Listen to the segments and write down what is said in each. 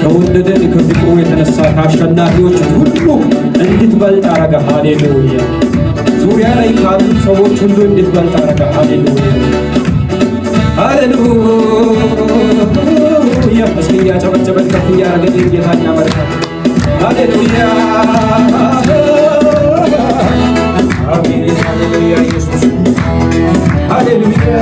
ከወደደን ከፍቅሩ የተነሳ ከአሸናፊዎች ሁሉ እንድትበልጥ አረገ። ሃሌሉያ! ዙሪያ ላይ ካሉ ሰዎች ሁሉ እንድትበልጥ አረገ። ሃሌሉያ! ሃሌሉያ! እስኪ እያጨበጨበን ከፍ እያደረገን ጌታን እናመልካለን። ሃሌሉያ! አሜን! ሃሌሉያ! ኢየሱስ ሃሌሉያ!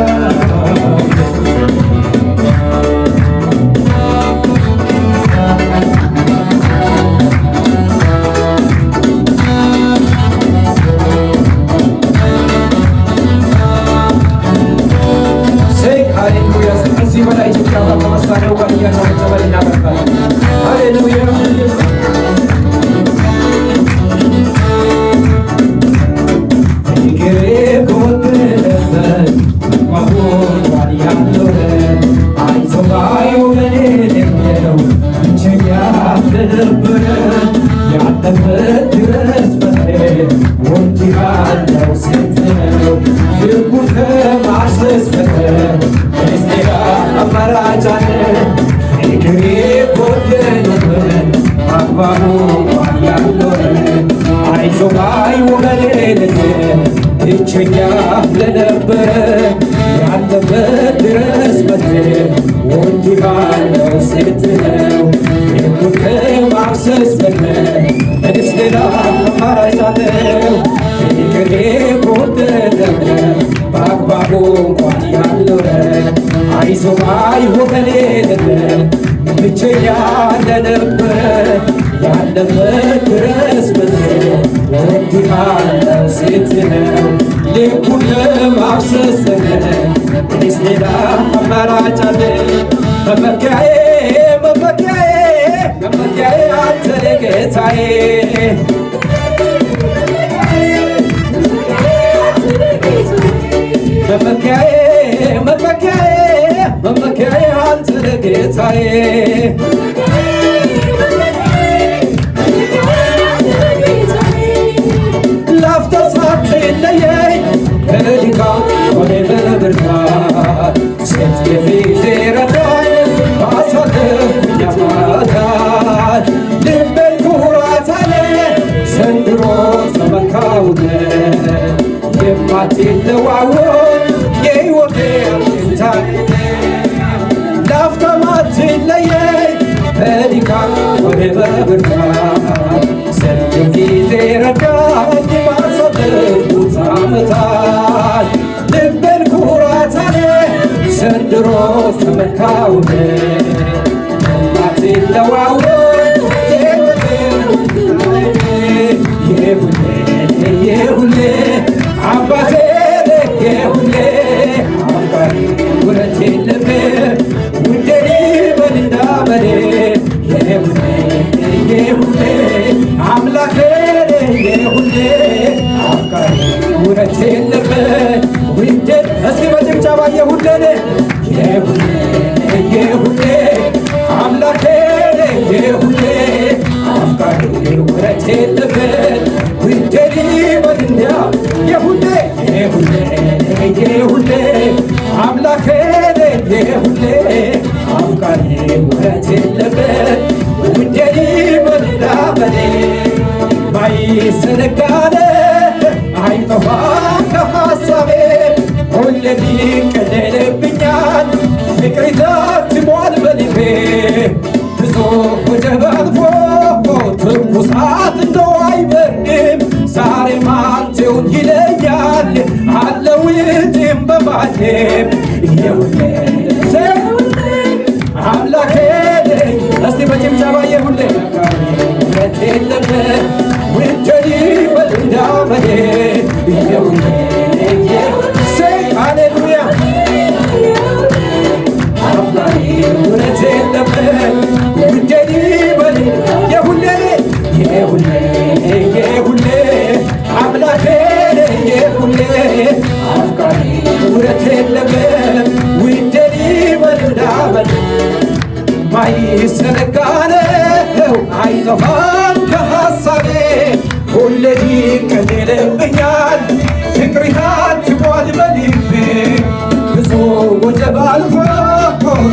ወጀብ አልፎ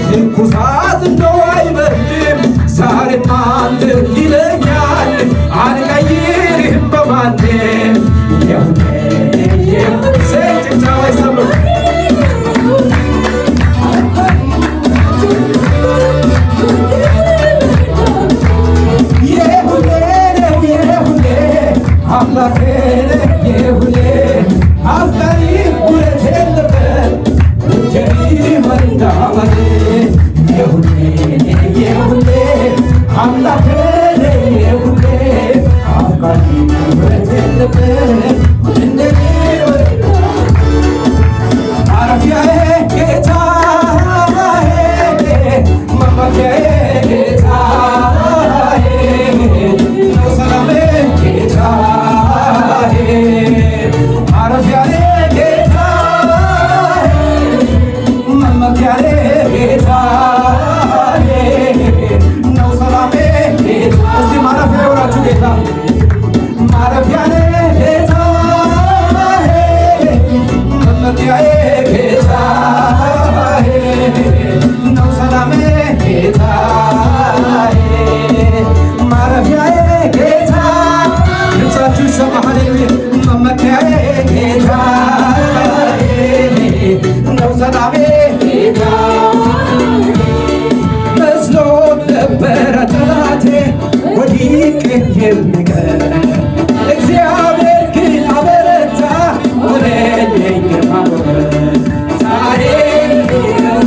ትኩሳት እንደው አይበርድም የሚቀር እግዚአብሔር ግን አበረታ ሆነልኝ ማኖር ዛሬ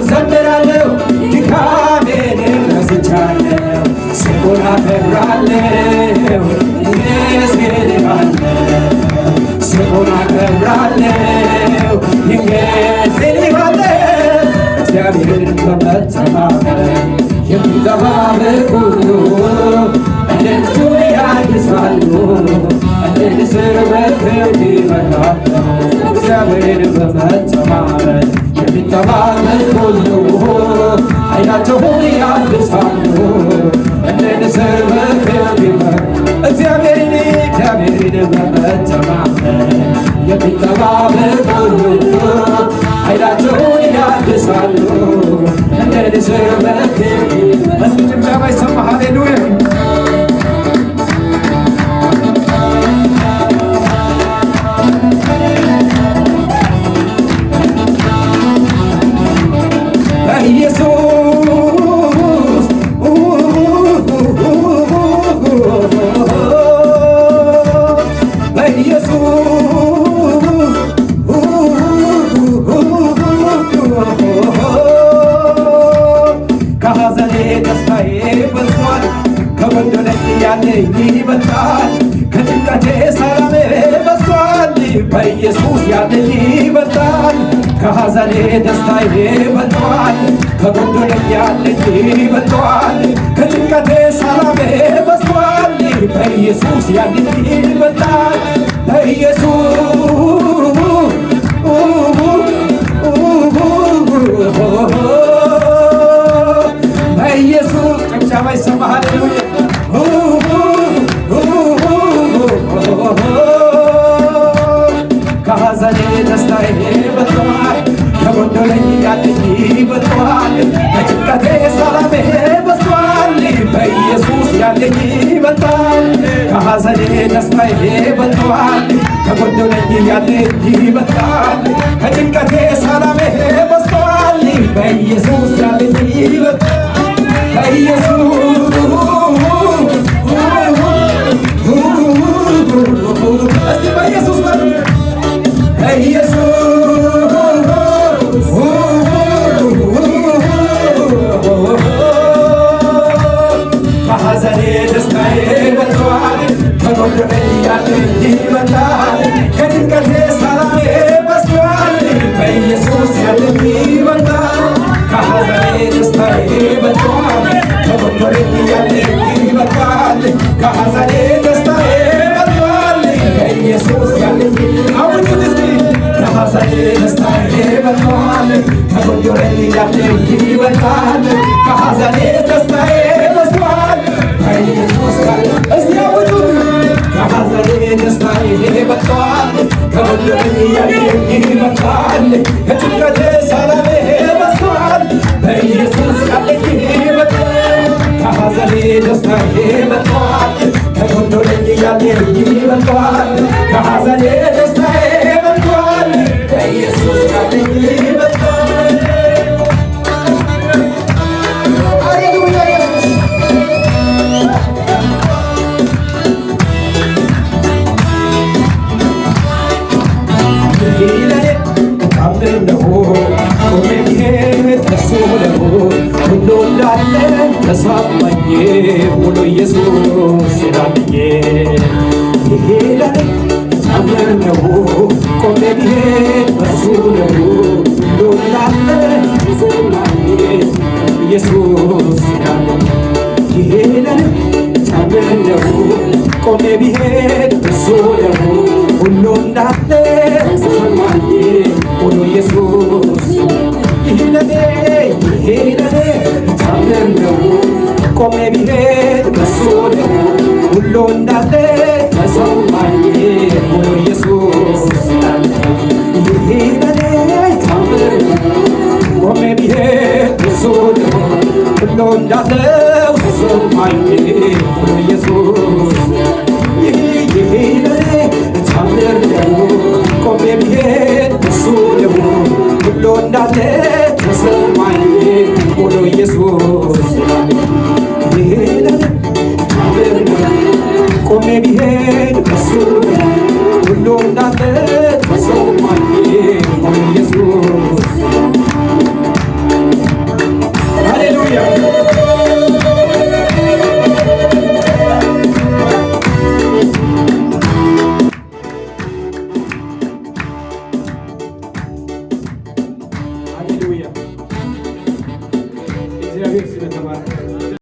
ዘምራለሁ ድካሜን ረስቻለሁ ስሙን አከብራለሁ ይመስገንሃለሁ ስሙን አከብራለሁ ይመስገንሃለሁ እግዚአብሔርን በመተማመን የሚጠባበቁ እንደ ንጹሕ ያድሳሉ እንደ ንስር በክንፍ ይበራሉ እግዚአብሔርን በመተማመን የሚጠባበቁ ኃይላቸውን ያድሳሉ እንደ ንስር በክንፍ ይበራሉ እግዚአብሔርን በመተማመን የሚጠባበቁ ኃይላቸውን ያድሳሉ እንደ ንስር በክንፍ ይበራሉ ጭብጨባ ይሰማ ሃሌሉያ በኢየሱስ ያለኝ ይበልጣል ከሐዘኔ ደስታዬ በልጧል ከጎደለኝ ያለኝ ይበልጧል ከጭንቀቴ ሰላሜ በዝቷል በኢየሱስ ያለኝ ይበልጣል በኢየሱስ በኢየሱስ ጭብጨባ ይሰማ ሃሌሉያ ከሐዘኔ ደስታዬ በልጧል ከጎደለኝ ያለኝ ይበልጧል ከጭንቀቴ ሰላሜ በዝቷል በኢየሱስ ያለኝ ይበልጣል ከሐዘኔ ደስታዬ በልጧል ከጎደለኝ ያለኝ ይበልጣል ከጭንቀቴ ሰላሜ በዝቷል በኢየሱስ ያለኝ ይበልጣል በኢየሱስ እስቲ በኢየሱስ ከሐዘኔ ደስታዬ በልጧል ከጎደለኝ ያለኝ ይበልጣል ከጭንቀቴ ሰላሜ በዝቷል በኢየሱስ ያለኝ ይበልጣል ከሐዘኔ ደስታዬ በልጧል ከጎደለኝ ያለኝ ይበልጣል ከሐዘኔ ደስታዬ በልጧል በኢየሱስ ያለኝ አውጁት እስቲ ከሐዘኔ ደስታዬ በልጧል ከጎደለኝ ያለኝ ይበልጣል ከሐዘኔ ደስታዬ በዝቷል በኢየሱስ ያለኝ እስቲ አውጁት ከሐዘኔ ደስታዬ በልጧል ከጎደለኝ ያለኝ ይበልጣል ከጭንቀቴ ሰላሜ በዝቷል በኢየሱስ ያለኝ ይበልጣል ከሐዘኔ ደስታዬ በልጧል ከጎደለኝ ያለኝ ይበልጣል ከሐዘኔ ደስታዬ በልጧል በኢየሱስ ያለኝ ይበልጣል ሃሌሉያ ኢየሱስ ይለኔ ታምር ነው ቆሜ ብሄድ እሱ ነው ሁሉ እንዳለ ተሰማኝ ሙሉ ኢየሱስ ስላለኝ ይሄ ለኔ ታምር ነው ቆሜ ብሄድ እሱ ነው ሁሉ እንዳለ ተሰማኝ ኢየሱስ ስላለኝ ይሄ ለኔ ታምር ነው ቆሜ ብሄድ እሱ ነው ሁሉ እንዳለ ተሰማኝ ሙሉ ኢየሱስ ይሄ ለኔ ታምር ነው ቆሜ ብሄድ በሱ ነው ሁሉ እንዳለ ተሰማኝ ሙሉ ኢየሱስ ይሄ ለኔ ታምር ነው ቆሜ ብሄድ በሱ ነው ሁሉ እንዳለ ተሰማኝ ሙሉ ኢየሱስ ይሄ ለኔ ታምር ነው ቆሜ ብሄድ በሱ ነው ሁሉ እንዳለ ተሰማኝ ሙሉ ኢየሱስ ይሄ ለኔ ታምር ነው እግዚአብሔር ስለተባረከ